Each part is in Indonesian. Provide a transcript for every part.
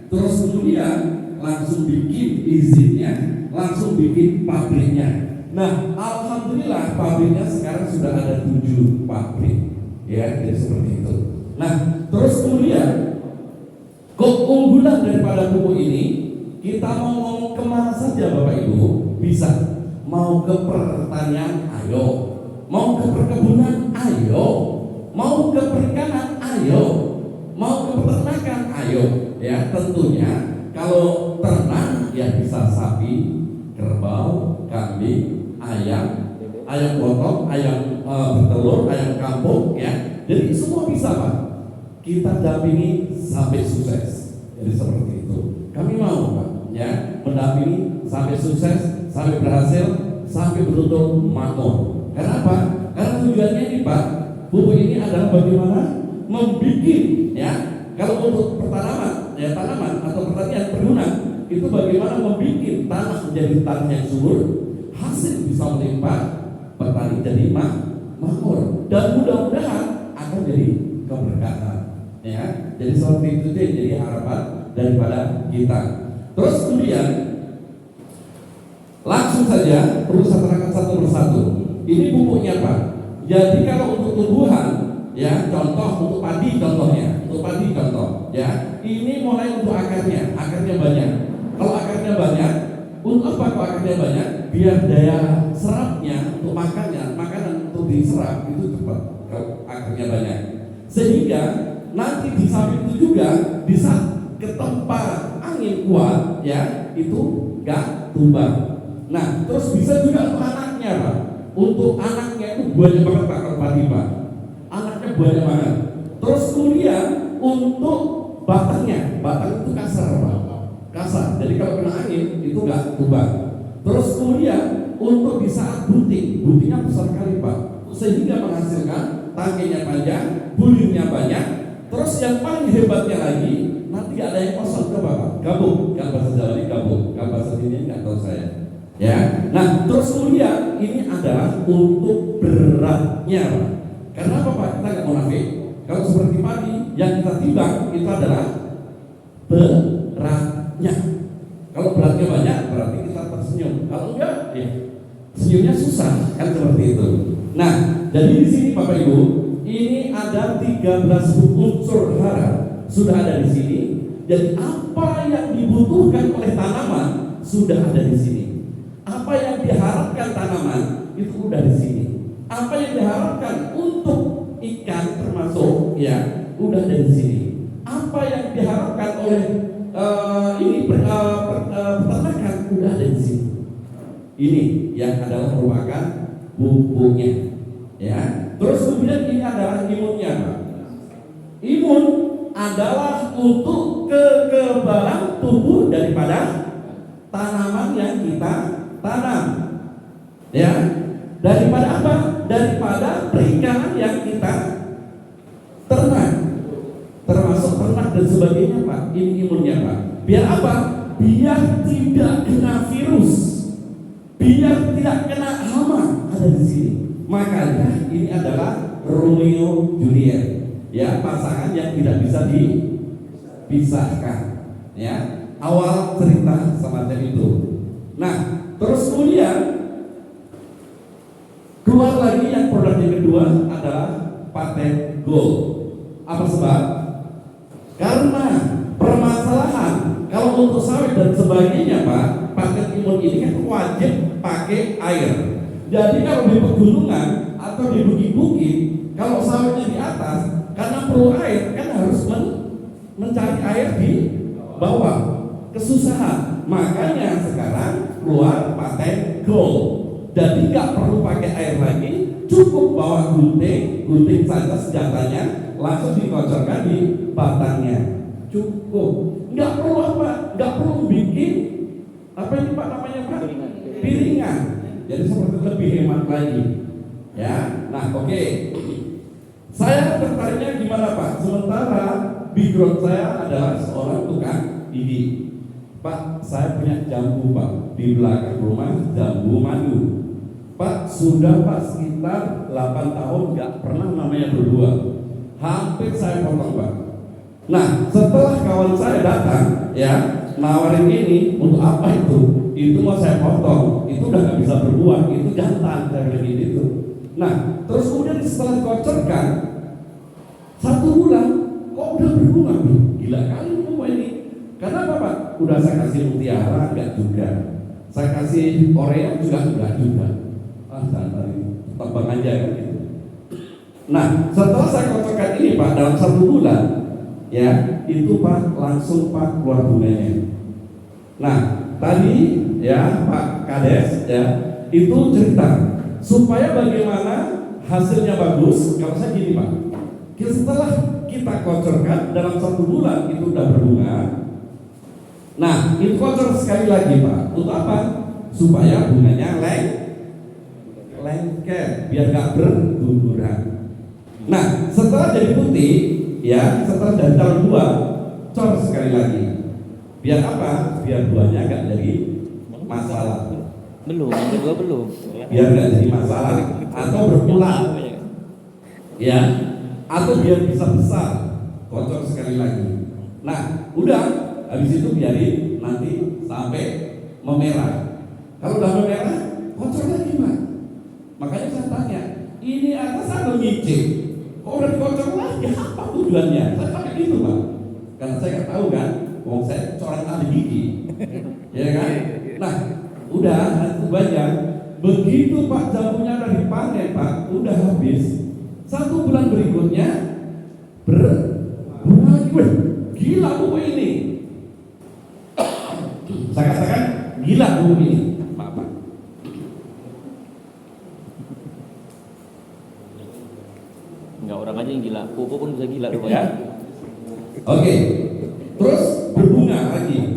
terus kemudian langsung bikin izinnya, langsung bikin pabriknya. Nah, alhamdulillah pabriknya sekarang sudah ada 7 pabrik, ya, jadi seperti itu. Nah, terus kemudian keunggulan daripada pupuk ini, kita mau ngomong kemana saja Bapak Ibu bisa. Mau ke pertanian, ayo. Mau ke perkebunan, ayo. Mau ke perikanan, ayo. Mau ke peternakan, ayo. Ya, tentunya kalau ternak ya bisa sapi, kerbau, kambing, ayam, ayam potong, ayam bertelur, ayam kampung, ya. Jadi semua bisa Pak. Kita dampingi sampai sukses. Jadi seperti itu. Kami mau Pak, ya, mendampingi sampai sukses, sampai berhasil, sampai betul-betul makmur. Kenapa? Karena tujuannya ini Pak, pupuk ini adalah bagaimana membuat, ya, kalau untuk pertanaman, ya tanaman atau pertanian perkebunan itu bagaimana membuat tanah menjadi tanah yang subur, hasil bisa melimpah, petani jadi makmur, dan mudah-mudahan akan jadi keberkahan. Ya, jadi seperti itu jadi harapan daripada kita. Terus kemudian langsung saja perlu saya terangkan satu persatu. Ini pupuknya Pak. Jadi kalau untuk tumbuhan, ya contoh untuk padi contohnya, untuk padi contoh, ya ini mulai untuk akarnya banyak. Kalau akarnya banyak, untuk apa kalau akarnya banyak? Biar daya serapnya untuk makanan untuk diserap itu cepat kalau akarnya banyak. Sehingga nanti di samping itu juga bisa ketempa angin kuat, ya itu gak tumbang. Nah terus bisa juga untuk anaknya Pak. Untuk anaknya itu banyak banget Pak kalau padi Pak. Anaknya banyak banget. Terus kemudian untuk batang itu kasar Pak. Kasar. Jadi kalau kena angin itu gak tumbang. Terus kemudian untuk di saat buntingnya besar kali Pak, sehingga menghasilkan tangkinya panjang, bulirnya banyak. Terus yang paling hebatnya lagi, nanti ada yang kosong ke Bapak, gabung. Kalau bahasa Jawa ini gabung, kalau bahasa sini nggak tahu saya. Ya, nah terus kemudian ini adalah untuk beratnya, Pak. Karena apa Pak? Kita nggak munafik. Kalau seperti padi yang kita timbang itu adalah beratnya. Kalau beratnya banyak berarti kita tersenyum. Kalau enggak, ya senyumnya susah kan seperti itu. Nah, jadi di sini Bapak Ibu, ini ada 13 unsur hara sudah ada di sini. Jadi apa yang dibutuhkan oleh tanaman sudah ada di sini. Apa yang diharapkan tanaman itu udah di sini. Apa yang diharapkan untuk ikan termasuk ya udah ada di sini. Apa yang diharapkan oleh peternakan udah ada di sini. Ini yang adalah merupakan pupuknya. Ya, terus kemudian ini adalah imunnya, Pak. Imun adalah untuk kekebalan tubuh daripada tanaman yang kita tanam. Ya, daripada apa? Daripada perikanan yang kita ternak, termasuk ternak dan sebagainya, Pak. Ini imunnya, Pak. Biar apa? Biar tidak kena virus, biar tidak kena hama ada di sini. Makanya ini adalah Romeo Juliet, ya pasangan yang tidak bisa dipisahkan, ya awal cerita semacam itu. Nah terus kemudian keluar lagi yang produk yang kedua adalah paten gold. Apa sebab? Karena permasalahan kalau untuk sawit dan sebagainya Pak, paten imun ini kan wajib pakai air. Jadi kalau di pegunungan atau di bukit-bukit, kalau sawitnya di atas, karena perlu air, kan harus mencari air di bawah, kesusahan. Makanya sekarang keluar paten gold. Jadi nggak perlu pakai air lagi, cukup bawa gunting saja senjatanya, langsung dikocorkan di batangnya. Cukup, nggak perlu apa, nggak perlu bikin apa ini Pak namanya Pak? Piringan. Jadi seperti lebih hemat lagi, ya. Nah, oke. Saya tertariknya gimana Pak? Sementara background saya adalah seorang tukang gigi. Pak, saya punya jambu Pak di belakang rumah, jambu madu. Pak, sudah Pak sekitar 8 tahun nggak pernah namanya berbuah. Hampir saya potong Pak. Nah, setelah kawan saya datang, ya, nawarin ini untuk apa itu? Itu mau saya potong, itu udah nggak bisa berbuah, itu jantan, saya bilang gitu. Nah, terus kemudian setelah dikocorkan 1 bulan, kok udah berbunga nih? Gila kali semua ini. Karena apa Pak? Udah saya kasih mutiara, enggak juga. Saya kasih Korea juga enggak juga. Jantan ini, tebang aja kan gitu. Nah, setelah saya kocorkan ini Pak, dalam 1 bulan, ya, itu Pak langsung Pak keluar bunganya. Nah, tadi ya Pak Kades ya itu cerita supaya bagaimana hasilnya bagus. Kalau saya gini Pak, setelah kita kocorkan dalam 1 bulan itu udah berbunga. Nah, itu kocor sekali lagi Pak. Untuk apa? Supaya bunganya lengket, biar gak berguguran. Nah, setelah jadi putih, ya, setelah dari tahun 2, cor sekali lagi. Biar apa? Biar buahnya gak jadi masalah. Belum, yang kedua belum. Biar gak jadi masalah atau berulang. Ya, atau biar bisa besar. Kocor sekali lagi. Nah, udah, habis itu biarin nanti sampai memerah. Kalau udah memerah, kocor lagi Pak. Makanya saya tanya, ini atas ada nyicip. Kok udah dikocor lagi? Apa tujuannya? Saya pakai gitu Pak. Karena saya nggak tahu kan, saya coret ahli gigi, ya kan? Nah, udah itu banyak. Begitu Pak jambunya udah dipanen Pak, udah habis. 1 bulan berikutnya berbunga lagi. Wih, gila buku ini. Saya katakan gila buku ini. Maaf Pak. Enggak, orang aja yang gila, pupuk pun bisa gila tuh Pak. Ya. Oke. Terus berbunga lagi.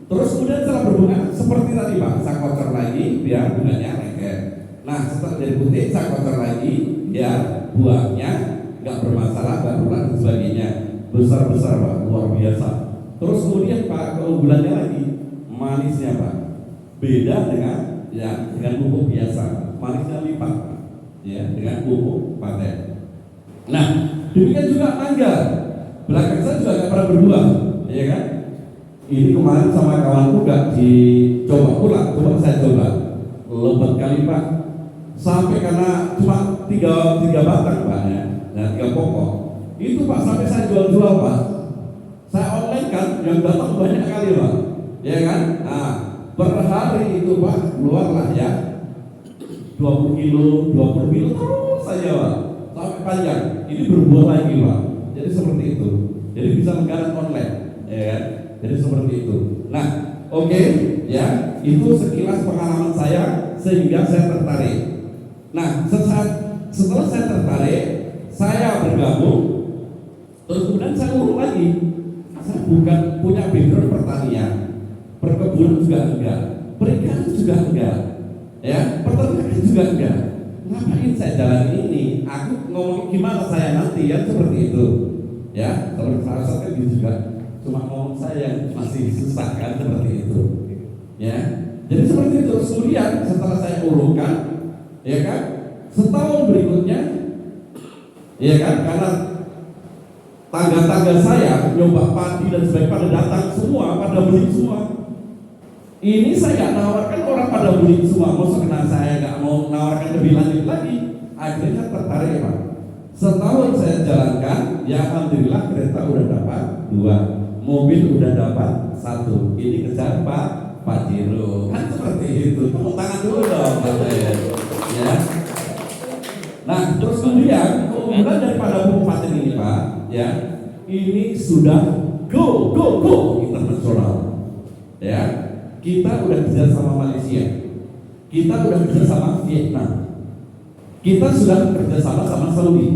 Terus kemudian setelah berbunga seperti tadi Pak, saya kocor lagi biar bunganya lengket. Nah, setelah jadi putih saya kocor lagi biar buahnya nggak bermasalah, nggak berulang dan sebagainya. Besar-besar Pak, luar biasa. Terus kemudian Pak, keunggulannya lagi manisnya Pak. Beda dengan pupuk biasa, manisnya lipat Pak. Ya, dengan pupuk paten. Nah, demikian juga mangga. Belakang saya juga nggak pernah berbuah, ya kan? Ini kemarin sama kawanku gak dicoba pula, coba saya coba. Lebat kali Pak. Sampai karena cuma 3 batang Pak ya, nah 3 pokok. Itu Pak sampai saya jual-jual Pak. Saya online kan, yang datang banyak kali Pak, ya kan? Nah, per hari itu Pak keluarlah ya 20 kilo terus saja Pak, sampai panjang. Ini berbuah lagi Pak. Jadi seperti itu. Jadi bisa menggarap online, ya kan? Jadi seperti itu. Nah, oke, ya, itu sekilas pengalaman saya sehingga saya tertarik. Nah, setelah saya tertarik, saya bergabung. Terus kemudian saya urut lagi. Saya bukan punya background pertanian, perkebunan juga enggak, perikanan juga enggak, ya, peternakan juga enggak. Ngapain saya jalan ini? Aku ngomong gimana saya nanti ya seperti itu, ya. Kalau saya kan gitu juga. Cuma ngomong saya yang masih susah kan seperti itu, ya. Jadi seperti itu. Kemudian setelah saya urutkan, ya kan, setahun berikutnya, ya kan, karena tangga-tangga saya nyoba padi dan sebagainya pada datang semua, pada beli semua. Ini saya nggak nawarkan, orang pada beli semua. Maksud kenapa saya nggak mau nawarkan lebih lanjut lagi? Akhirnya tertarik Pak. Setahun saya jalankan, ya alhamdulillah kereta udah dapat 2, mobil udah dapat 1. Ini kejar Pak Jiro. Kan seperti itu. Tepuk tangan dulu dong Pak saya. Ya. Nah, terus kemudian keunggulan daripada pupuk paten ini Pak, ya, ini sudah go internasional. Ya, kita udah kerja sama Malaysia, kita udah kerja sama Vietnam, kita sudah kerja sama Saudi.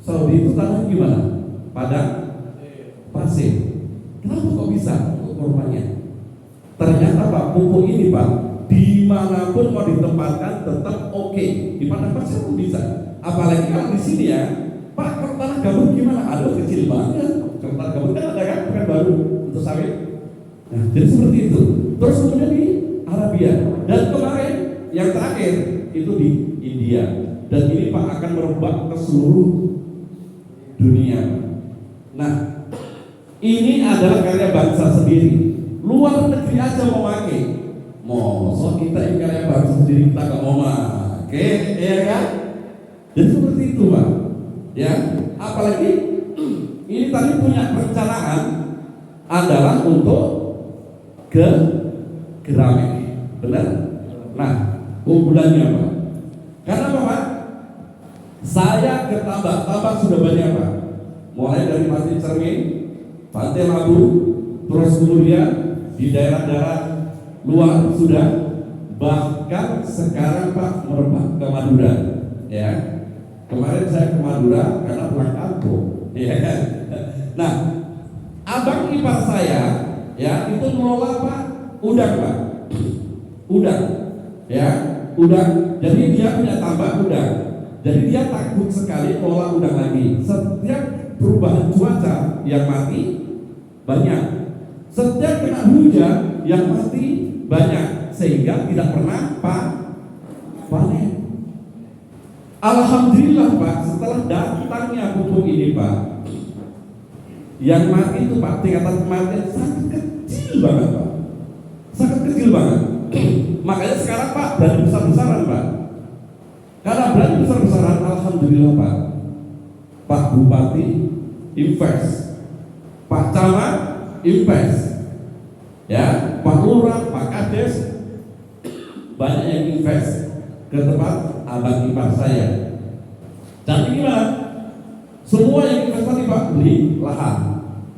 Saudi itu tanah gimana? Padang pasir. Kenapa kok bisa korbannya? Ternyata Pak, pupuk ini Pak, dimanapun mau ditempatkan tetap oke. Di padang pasir pun bisa. Apalagi kalau di sini ya, Pak, kalau tanah gabut gimana? Aduh, kecil banget. Kalau tanah gabut kan ada kan, bukan baru untuk sawit. Nah, jadi seperti itu. Terus kemudian di Arabia dan kemarin yang terakhir itu di India. Dan ini Pak akan merebak ke seluruh dunia. Nah, Ini adalah karya bangsa sendiri. Luar negeri aja mau pakai. Mosok kita ini karya bangsa sendiri kita nggak mau pakai, ya kan? Jadi seperti itu, Pak. Ya, apalagi ini tadi punya perencanaan adalah untuk ke keramik, benar? Nah, keunggulannya apa? Karena apa, Pak? Saya ke tambak sudah banyak, Pak. Mulai dari Pantai Cermin, Pantai Labu, terus kemudian di daerah-daerah luar sudah, bahkan sekarang Pak merebak ke Madura, ya. Kemarin saya ke Madura karena pulang kampung, ya kan. Nah, abang ipar saya, ya itu mengelola Pak udang, Pak, udang, ya udang. Jadi dia punya tambak udang. Jadi dia takut sekali mengelola udang lagi. Setiap perubahan cuaca yang mati banyak. Setiap kena hujan yang mati banyak, sehingga tidak pernah panen. Alhamdulillah, Pak, setelah datangnya pupuk ini, Pak, yang mati itu, Pak, tingkatan kematian sangat kecil banget, Pak, sangat kecil banget. Makanya sekarang, Pak, berani besar-besaran, Pak. Karena berani besar-besaran, alhamdulillah, Pak, Pak Bupati invest, Pak Camat invest, ya, Pak Lurah, Pak Kades, banyak yang invest ke tempat abang ipar saya. Jadi gimana? Semua yang investasi, Pak, beli lahan.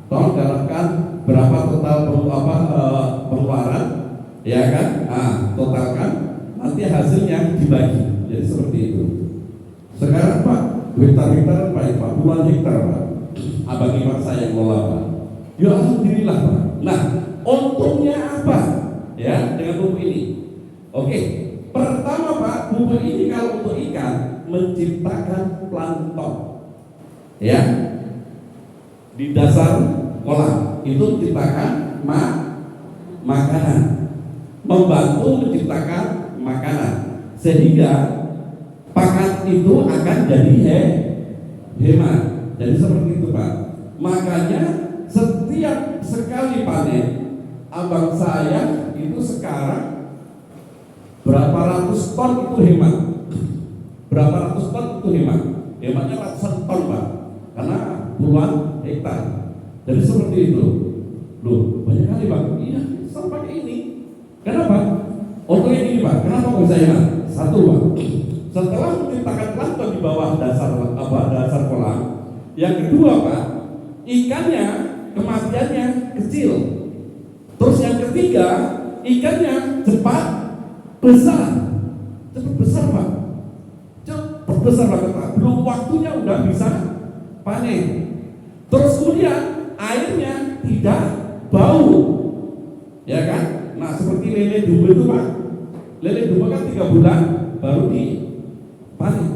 Tolong galakkan berapa total pengeluaran, ya kan? Totalkan, nanti hasilnya dibagi. Jadi seperti itu. Sekarang, Pak, hektar-hektar, Pak, puluhan hektar, Pak, abang ipar saya yang ngelola, Pak. Ya alhamdulillah, Pak. Nah, untungnya apa? Ya, dengan pupuk ini. Oke. Pertama, Pak, pupuk ini kalau untuk ikan menciptakan plankton, ya, di dasar kolam itu menciptakan makanan, membantu menciptakan makanan, sehingga pakan itu akan jadi hemat. Jadi seperti itu, Pak. Makanya setiap sekali panen, abang saya itu sekarang berapa ratus ton itu hemat. Berapa ratus ton itu hemat. Hematnya ratusan ton, Pak, karena puluhan hektar. Jadi seperti itu. Loh, banyak kali, Pak. Iya, saya pakai ini. Kenapa? Untuk ini, Pak. Kenapa bisa hemat? Satu, Pak, setelah menciptakan plankton di bawah dasar kolam. Yang kedua, Pak, ikannya kematiannya kecil. Terus yang ketiga, ikannya cepat besar, Pak, cepat besar banget, Pak. Belum waktunya udah bisa panen. Terus kemudian airnya tidak bau, ya kan? Nah, seperti lele dumbo itu, Pak. Lele dumbo kan 3 bulan baru dipanen.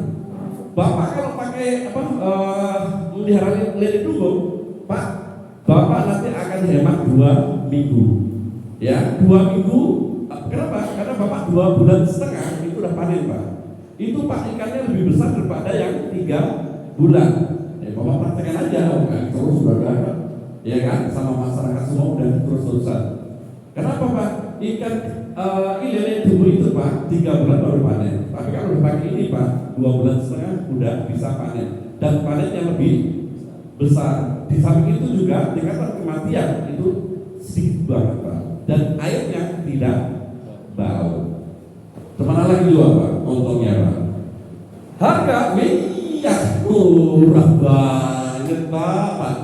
Bapak kalau pakai melihara lele dumbo, Pak, Bapak nanti akan hemat 2 minggu, ya, 2 minggu. Kenapa? Karena Bapak 2 bulan setengah itu udah panen, Pak. Itu, Pak, ikannya lebih besar daripada yang 3 bulan. Bapak praktekkan aja, kan? Terus sudah, ya kan? Sama masyarakat semua udah terus-terusan. Kenapa, Pak? Ikan lele dumbo itu, Pak, 3 bulan baru panen. Tapi kalau udah pakai ini, Pak, 2 bulan setengah udah bisa panen. Dan panennya lebih besar. Di samping itu juga tingkatan kematian itu sedikit banget, Pak. Dan airnya tidak bau. Kemana lagi juga, Pak, untungnya, Pak? Harga minyak murah banget, Pak.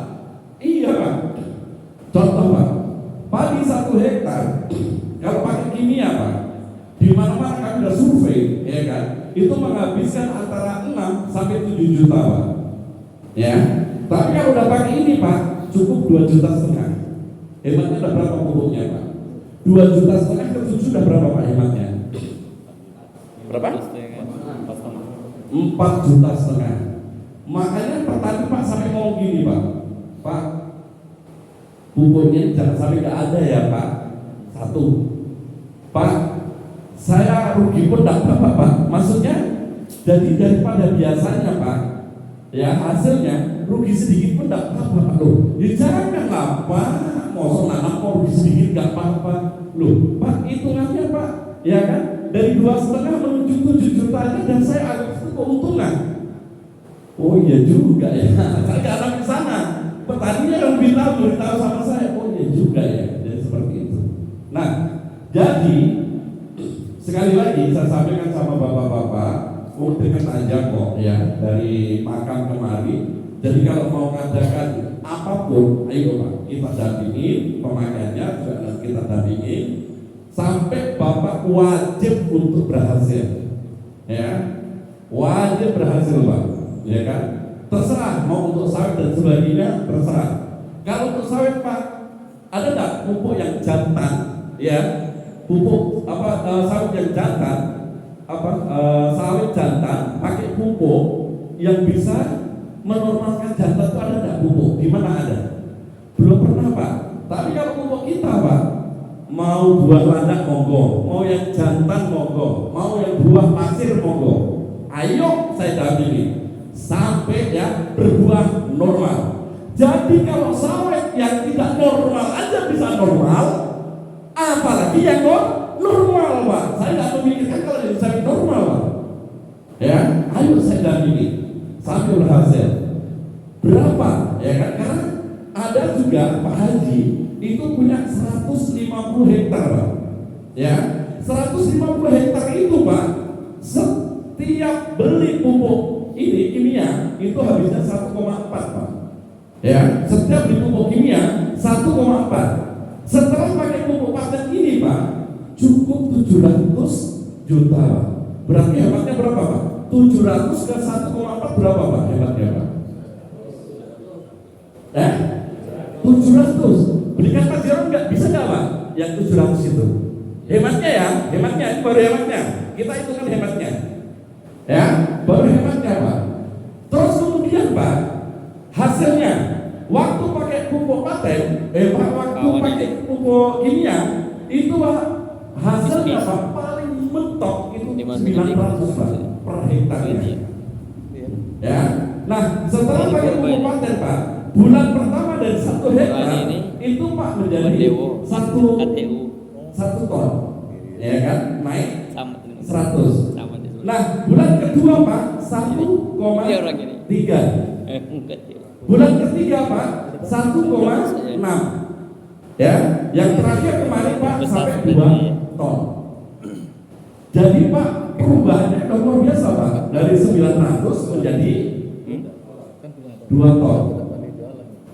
Iya, Pak. Contoh, Pak, padi 1 hektar kalau pakai kimia, Pak, di mana-mana kami udah survei, ya kan, itu menghabiskan antara 6 sampai 7 juta, Pak. Ya. Tapi kalau udah pakai ini, Pak, cukup 2,5 juta. Hematnya udah berapa pupuknya, Pak? 2,5 juta ke 7 sudah berapa, Pak, hematnya? Berapa? 4,5 juta. Makanya petani, Pak, sampai mau gini, Pak, pupuknya jangan sampai nggak ada ya, Pak. 1, Pak, saya rugi pun tidak apa-apa, Pak. Maksudnya jadi daripada biasanya, Pak, ya hasilnya rugi sedikit pun tidak apa-apa loh. Ya jangan lah Pak, mau nanam kok rugi sedikit nggak apa-apa loh. Pak hitungannya Pak, ya kan dari 2,5 menuju 7 juta aja dan saya agak itu keuntungan. Oh iya juga ya, saya nggak akan ke sana. Petaninya kan beritahu sama saya. Oh iya juga ya, jadi seperti itu. Nah, jadi sekali lagi saya sampaikan sama bapak-bapak, dekat aja kok ya dari makam kemari. Jadi kalau mau mengadakan apapun, ayo Pak, kita dampingi pemakaiannya juga kita dampingi sampai bapak wajib untuk berhasil, ya wajib berhasil Pak, ya kan? Terserah mau untuk sawit dan sebagainya terserah. Kalau untuk sawit Pak, ada nggak pupuk yang jantan, ya pupuk sawit yang jantan, sawit jantan pakai pupuk yang bisa menormalkan jantan itu ada nggak pupuk? Di mana ada? Belum pernah Pak. Tapi kalau pupuk kita Pak, mau buah landak monggo, mau yang jantan monggo, mau yang buah pasir monggo. Ayo saya dampingi sampai ya berbuah normal. Jadi kalau sawit yang tidak normal aja bisa normal, apalagi yang normal Pak. Saya nggak memikirkan kalau yang sawit normal Pak. Ya, ayo saya dampingi sampai berhasil. Berapa? Ya kan? Karena ada juga Pak Haji itu punya 150 hektar Pak. Ya, 150 hektar itu Pak, setiap beli pupuk ini kimia itu habisnya 1,4 Pak. Ya, setiap beli pupuk kimia 1,4. Setelah pakai pupuk paten ini Pak, cukup 700 juta Pak. Berarti hematnya berapa Pak? 700 ke 1,4 berapa Pak hematnya Pak? 700. Belikan Pajero nggak bisa nggak Pak? Yang 700 itu hematnya ya, hematnya itu baru hematnya. Kita hitungkan hematnya, ya baru hematnya Pak. Terus kemudian Pak, hasilnya waktu pakai pupuk paten, waktu pakai pupuk kimia itu Pak, hasilnya Pak paling mentok itu 900 Pak per hektarnya. Ya, nah setelah pakai pupuk paten Pak, bulan pertama dari 1 hektar itu Pak menjadi 1 ton, ya kan, naik 100. Nah bulan kedua Pak 1,3. Bulan ketiga Pak 1,6. Ya, yang terakhir kemarin Pak sampai 2 ton. Jadi Pak perubahannya luar biasa Pak, dari 900 menjadi 2 ton.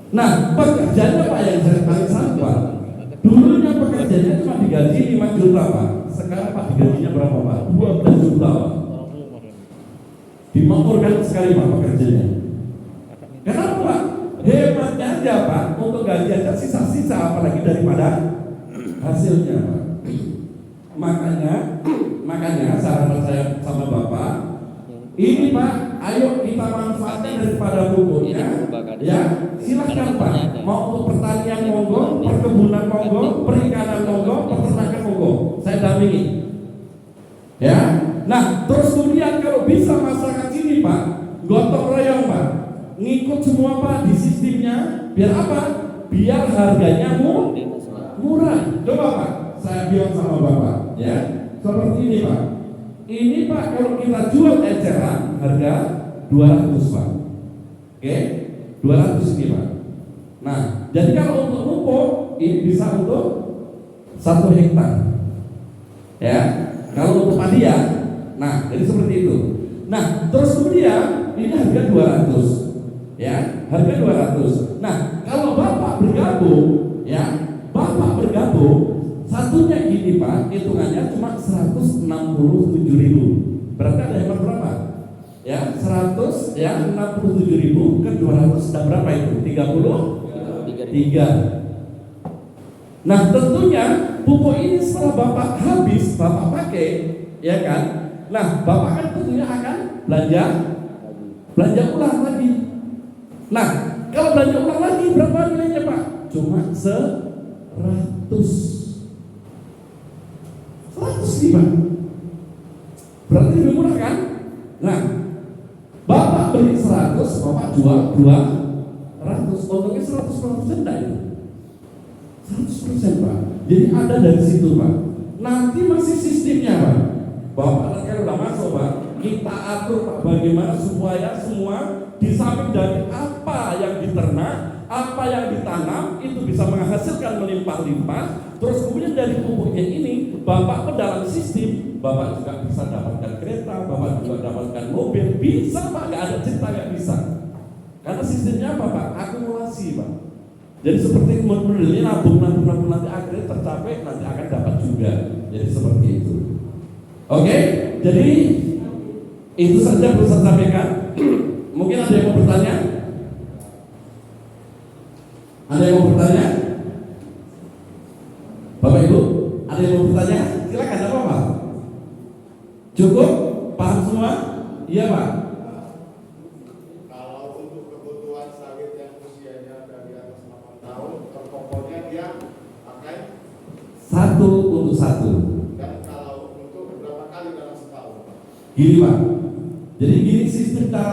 Nah pekerjaannya Pak yang saya paling sangat Pak, dulunya pekerjaannya cuma digaji 5 juta Pak. Sekarang Pak digajinya berapa Pak? 12 juta Pak. Dimakmurkan sekali Pak pekerjanya. Kenapa Pak? Hematnya aja Pak, untuk gaji aja sisa-sisa apalagi daripada hasilnya Pak. Makanya saran saya sama Bapak, ini Pak, ayo kita manfaatkan daripada pupuknya. Ya, silakan Pak. Mau untuk pertanian monggo, perkebunan monggo, perikanan monggo, peternakan monggo. Saya dampingi. Ya. Nah, terus kemudian kalau bisa masyarakat sini Pak, gotong royong Pak, ngikut semua Pak di sistemnya. Biar apa? Biar harganya murah. Coba Pak, saya bilang sama Bapak, ya, seperti ini Pak. Ini Pak kalau kita jual eceran harga 200 Pak. Oke, 200 ini Pak. Nah, jadi kalau untuk pupuk ini bisa untuk 1 hektar. Ya, kalau untuk padi ya. Nah, jadi seperti itu. Nah, terus kemudian ini harga 200. Ya, harga 200. Nah, kalau Bapak bergabung, ya, Bapak bergabung, satunya gini Pak, hitungannya cuma 167.000. Berarti ada hemat berapa? Ya, 100 ya 67.000 ke 200 sudah berapa itu? 33. Nah, tentunya pupuk ini setelah Bapak habis, Bapak pakai, ya kan? Nah, Bapak kan tentunya akan belanja ulang lagi. Nah, kalau belanja ulang lagi berapa nilainya Pak? Cuma 100 nih Pak. Berarti lebih murah kan? Nah, Bapak beli 100, Bapak jual 200. efisien Pak. Jadi ada dari situ Pak. Nanti masih sistemnya Pak. Bapak nanti udah masuk Pak. Kita atur Pak bagaimana supaya semua di samping dari apa yang diternak, apa yang ditanam itu bisa menghasilkan melimpah-limpah. Terus kemudian dari pupuknya ini Bapak ke dalam sistem, Bapak juga bisa dapatkan kereta, Bapak juga dapatkan mobil. Bisa Pak, nggak ada cerita nggak bisa. Karena sistemnya apa Pak? Akumulasi Pak. Jadi seperti modelnya nabung nanti akhirnya tercapai, nanti akan dapat juga. Jadi seperti itu. Oke, jadi itu saja perlu saya sampaikan. Mungkin ada yang mau bertanya? Ada yang mau bertanya? Bapak Ibu, ada yang mau bertanya? Silakan, ada apa Pak? Cukup? Paham semua? Iya Pak. Kalau untuk kebutuhan sawit yang usianya dari atas 8 tahun, pokoknya dia pakai 1 untuk 1. dan kalau untuk berapa kali dalam setahun? Gini Pak. Jadi gini sistem cara